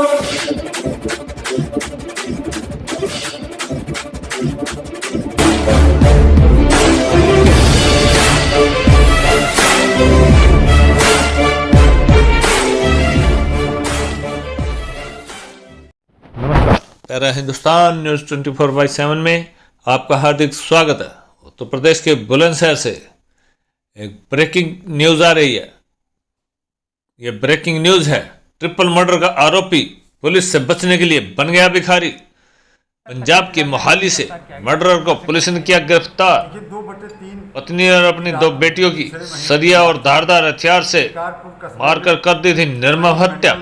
Para Hindustan news 24/7 में आपका हार्दिक स्वागत है। उत्तर प्रदेश के बुलंदशहर से एक ब्रेकिंग न्यूज़ आ रही है। ये ब्रेकिंग न्यूज़ है, ट्रिपल मर्डर का आरोपी पुलिस से बचने के लिए बन गया भिखारी। पंजाब के मोहाली से मर्डरर को पुलिस ने किया गिरफ्तार। पत्नी और अपनी 2 बेटियों की सरिया और धारदार हथियार से मारकर कर दी थी निर्मम हत्या।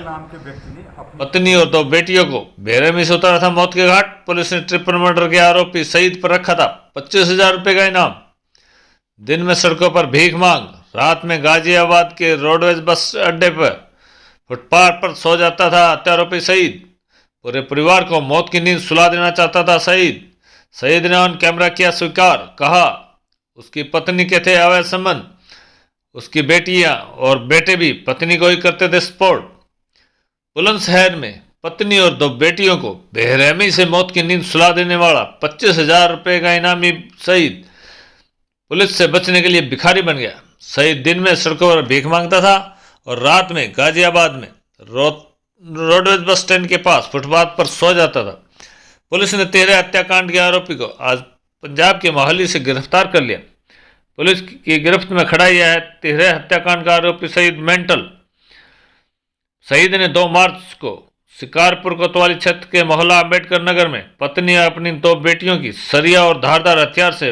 पत्नी और 2 बेटियों को बेरहमी से उतारा था मौत के घाट। पुलिस ने ट्रिपल मर्डर के आरोपी सईद पर रखा था 25,000 रुपए का इनाम। दिन में सड़कों पर भीख मांग, रात में गाजियाबाद के रोडवेज बस अड्डे पर फुटपाथ पर सो जाता था हत्यारोपी सईद। पूरे परिवार को मौत की नींद सुला देना चाहता था सईद ने ऑन कैमरा किया स्वीकार। कहा उसकी पत्नी के थे अवैध संबंध, उसकी बेटियां और बेटे भी पत्नी को ही करते थे सपोर्ट। बुलंदशहर में पत्नी और 2 बेटियों को बेरहमी से मौत की नींद सुला देने वाला 25,000 रुपए का इनामी सईद पुलिस से बचने के लिए भिखारी बन गया। सईद दिन में सड़कों पर भीख मांगता था और रात में गाजियाबाद में रोडवेज बस स्टैंड के पास फुटपाथ पर सो जाता था। पुलिस ने 13 हत्याकांड के आरोपी को आज पंजाब के मोहाली से गिरफ्तार कर लिया। पुलिस की गिरफ्त में खड़ा यह है 13 हत्याकांड का आरोपी सईद मेंटल। सईद ने 2 मार्च को शिकारपुर कोतवाली क्षेत्र के मोहल्ला अंबेडकर नगर में पत्नी और अपनी 2 बेटियों की सरिया और धारदार हथियार से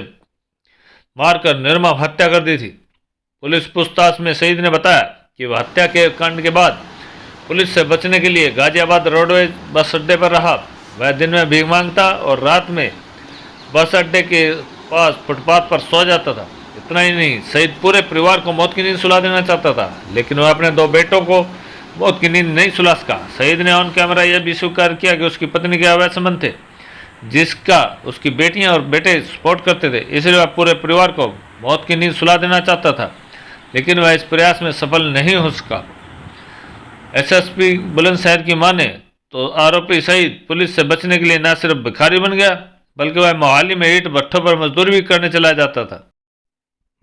मारकर निर्मम हत्या कर दी थी। पुलिस पूछताछ में सईद ने बताया कि वह हत्या के कांड के बाद पुलिस से बचने के लिए गाजियाबाद रोडवेज बस अड्डे पर रहा। वह दिन में भीख मांगता और रात में बस अड्डे के पास फुटपाथ पर सो जाता था। इतना ही नहीं, सईद पूरे परिवार को मौत की नींद सुला देना चाहता था, लेकिन वह अपने 2 बेटों को मौत की नींद नहीं सुला सका। सईद ने ऑन कैमरा यह भी स्वीकार किया कि उसकी पत्नी के अवैध संबंध थे, जिसका उसकी बेटियां और बेटे सपोर्ट करते थे, इसलिए वह पूरे परिवार को मौत की नींद सुला देना चाहता था, लेकिन वह इस प्रयास में सफल नहीं हो सका। एसएसपी बुलंदशहर की माने तो आरोपी सईद पुलिस से बचने के लिए न सिर्फ भिखारी बन गया, बल्कि वह मोहाली में ईंट भट्ठों पर मजदूरी भी करने चला जाता था।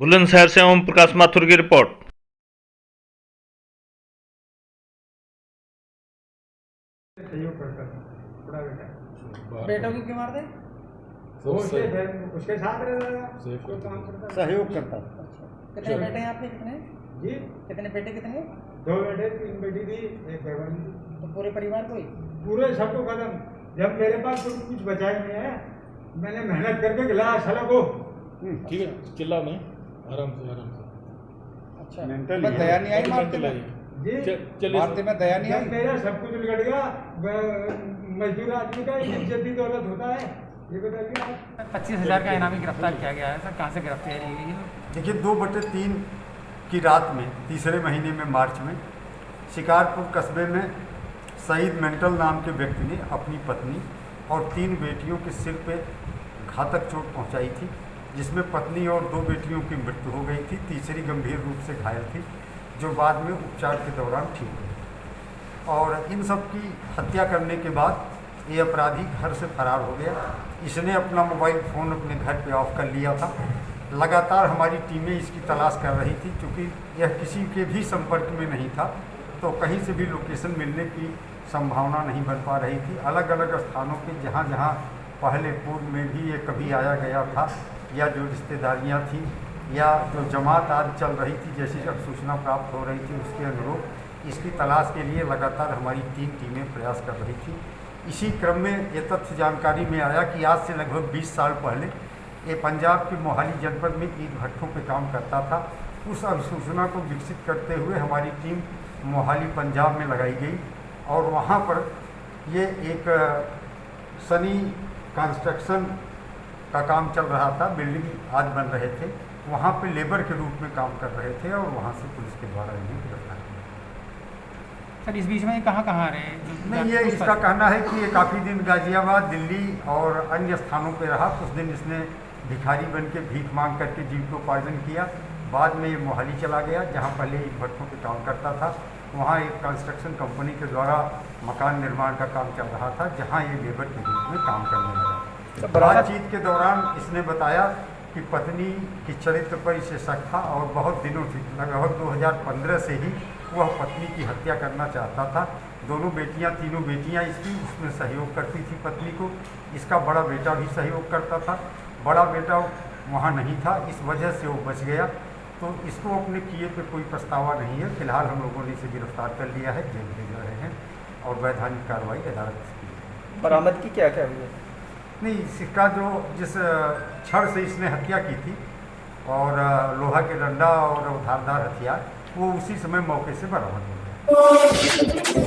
बुलंदशहर से ओम प्रकाश माथुर की रिपोर्ट। बेटों की क्यों मारते? उसके साथ सहयोग करता। कितने बेटे हैं आपके? कितने जी? कितने बेटे? कितने? 2 बेटे, 3 बेटी थी, 1 बहन। तो पूरे परिवार को ही? पूरे सबको खत्म। जब मेरे पास कुछ बचा ही नहीं है, मैंने मेहनत करके खिलाया साला को। ठीक है, चिल्ला नहीं, आराम से। अच्छा, मेंटल दया नहीं आई मारते में? जी, मारते में दया नहीं आई? मेरा सब कुछ बिगड़ गया। मजदूर आदमी का इज्जती दौलत होता है, ये बताइए आप। 25,000 का इनामी गिरफ्तार किया गया है सर, कहाँ से गिरफ्तारी की गई? देखिए, 2/3 की रात में तीसरे महीने में मार्च में शिकारपुर कस्बे में सईद मेंटल नाम के व्यक्ति ने अपनी पत्नी और 3 बेटियों के सिर पे घातक चोट पहुंचाई थी, जिसमें पत्नी और 2 बेटियों की मृत्यु हो गई थी। तीसरी गंभीर रूप से घायल थी, जो बाद में उपचार के दौरान ठीक हुई। और इन सब की हत्या करने के बाद ये अपराधी घर से फरार हो गया। इसने अपना मोबाइल फ़ोन अपने घर पे ऑफ कर लिया था। लगातार हमारी टीमें इसकी तलाश कर रही थी, क्योंकि यह किसी के भी संपर्क में नहीं था, तो कहीं से भी लोकेशन मिलने की संभावना नहीं बन पा रही थी। अलग अलग स्थानों पे जहाँ जहाँ पहले पूर्व में भी ये कभी आया गया था, या जो रिश्तेदारियाँ थी या जो जमात आज चल रही थी, जैसी जब सूचना प्राप्त हो रही थी उसके अनुरूप इसकी तलाश के लिए लगातार हमारी 3 टीमें प्रयास कर रही थी। इसी क्रम में ये तथ्य जानकारी में आया कि आज से लगभग 20 साल पहले ये पंजाब के मोहाली जनपद में ईंट भट्ठों पे काम करता था। उस अनुसूचना को विकसित करते हुए हमारी टीम मोहाली पंजाब में लगाई गई, और वहाँ पर ये एक सनी कंस्ट्रक्शन का काम चल रहा था, बिल्डिंग आज बन रहे थे, वहाँ पे लेबर के रूप में काम कर रहे थे, और वहाँ से पुलिस के द्वारा इन्हें गिरफ्तार किया। सर, इस बीच में कहाँ रहे? नहीं, ये इसका कहना है कि ये काफ़ी दिन गाजियाबाद, दिल्ली और अन्य स्थानों पे रहा। कुछ दिन इसने भिखारी बन के भीख मांग करके जीविकोपार्जन किया। बाद में ये मोहाली चला गया, जहाँ पहले ईंट भट्ठों पे काम करता था। वहाँ एक कंस्ट्रक्शन कंपनी के द्वारा मकान निर्माण का काम चल रहा था, जहाँ ये लेबर के रूप में काम करने लगा। बातचीत के दौरान इसने बताया कि पत्नी की चरित्र पर इसे शक था और बहुत दिनों से, लगभग 2015 से ही वह पत्नी की हत्या करना चाहता था। दोनों बेटियां, तीनों बेटियां इसकी उसमें सहयोग करती थी पत्नी को। इसका बड़ा बेटा भी सहयोग करता था। बड़ा बेटा वहाँ नहीं था, इस वजह से वो बच गया। तो इसको अपने किए पे कोई पछतावा नहीं है। फिलहाल हम लोगों ने इसे गिरफ्तार कर लिया है, जेल भेज रहे हैं और वैधानिक कार्रवाई अदालत से की है। बरामदगी क्या क्या हुई है? नहीं, इसका जो जिस छड़ से इसने हत्या की थी और लोहा के डंडा और धारदार हथियार, वो उसी समय मौके से बरामद हो गया।